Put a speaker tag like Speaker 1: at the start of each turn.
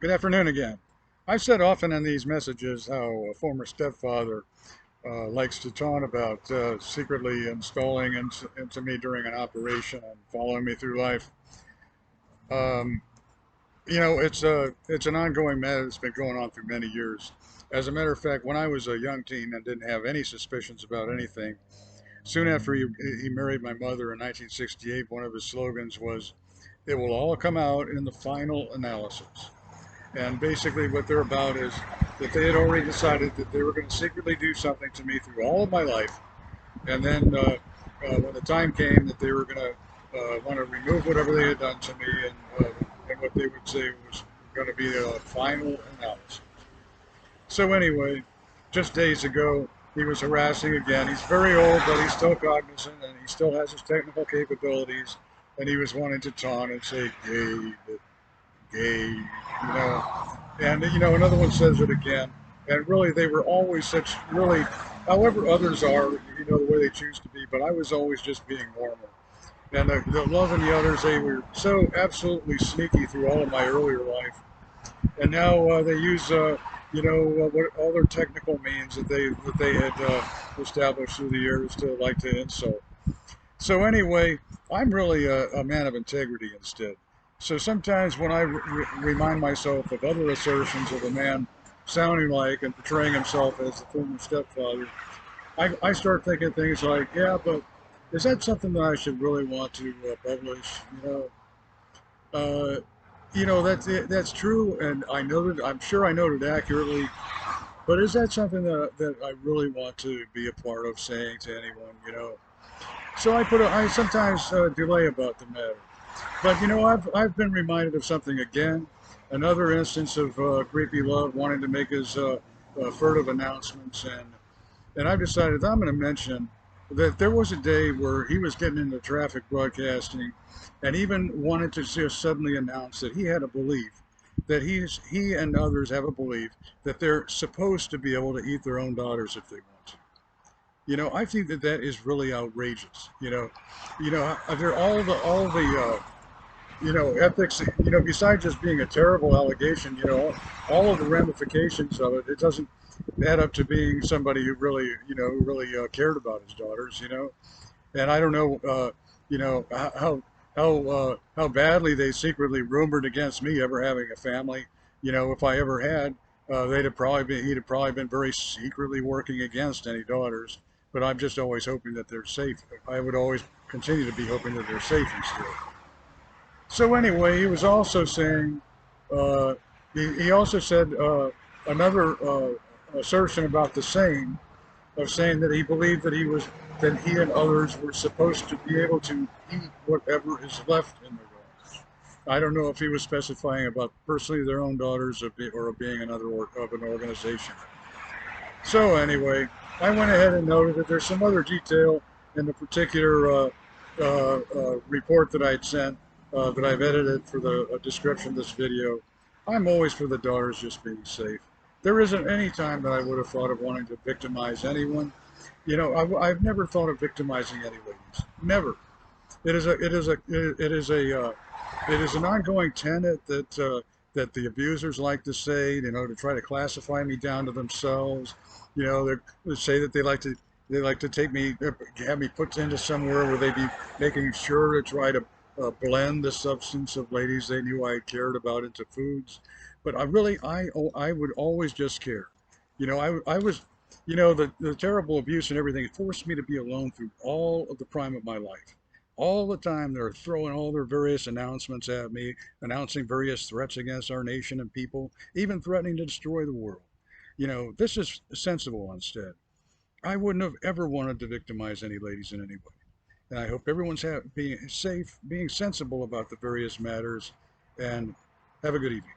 Speaker 1: Good afternoon again. I've said often in these messages how a former stepfather likes to taunt about secretly installing into me during an operation and following me through life. Um, it's an ongoing matter that's been going on through many years. As a matter of fact, when I was a young teen and didn't have any suspicions about anything, soon after he married my mother in 1968, one of his slogans was, "It will all come out in the final analysis." And basically, what they're about is that they had already decided that they were going to secretly do something to me through all of my life. And then, when the time came that they were going to want to remove whatever they had done to me, and what they would say was going to be a final analysis. So, anyway, just days ago, he was harassing again. He's very old, but he's still cognizant and he still has his technical capabilities. And he was wanting to taunt and say, "Gay, gay," And another one says it again. And really, they were always such really, however others are, the way they choose to be. But I was always just being normal. And the love and the others, they were so absolutely sneaky through all of my earlier life. And now they use, what all their technical means that they had established through the years to like to insult. So anyway, I'm really a man of integrity instead. So sometimes when I remind myself of other assertions of a man sounding like and portraying himself as the former stepfather, I start thinking things like, yeah, but is that something that I should really want to publish? Uh, that's true, and I noted. I'm sure I noted accurately. But is that something that I really want to be a part of saying to anyone? So I sometimes delay about the matter. But I've been reminded of something again, another instance of creepy love wanting to make his furtive announcements, and I've decided that I'm going to mention that there was a day where he was getting into traffic broadcasting, and even wanted to just suddenly announce that he had a belief that he and others have a belief that they're supposed to be able to eat their own daughters if they want to. I think that that is really outrageous. They're all the ethics. Besides just being a terrible allegation, all of the ramifications of it. It doesn't add up to being somebody who really, cared about his daughters. And I don't know, how badly they secretly rumored against me ever having a family. If I ever had, he'd have probably been very secretly working against any daughters. But I'm just always hoping that they're safe. I would always continue to be hoping that they're safe instead. So anyway, he was also saying, uh, he also said another assertion about the same, of saying that he believed that he and others were supposed to be able to eat whatever is left in their daughters. I don't know if he was specifying about personally their own daughters or being of an organization. So anyway, I went ahead and noted that there's some other detail in the particular report that I'd sent, that I've edited for the description of this video. I'm always for the daughters just being safe. There isn't any time that I would have thought of wanting to victimize anyone. I've never thought of victimizing any ladies. Never. It is an ongoing tenet that the abusers like to say, to try to classify me down to themselves. They say that they like to take me, have me put into somewhere where they'd be making sure to try to blend the substance of ladies they knew I cared about into foods. But I would always just care. I was, the terrible abuse and everything forced me to be alone through all of the prime of my life. All the time they're throwing all their various announcements at me, announcing various threats against our nation and people, even threatening to destroy the world. This is sensible instead. I wouldn't have ever wanted to victimize any ladies in any way. And I hope everyone's being safe, being sensible about the various matters, and have a good evening.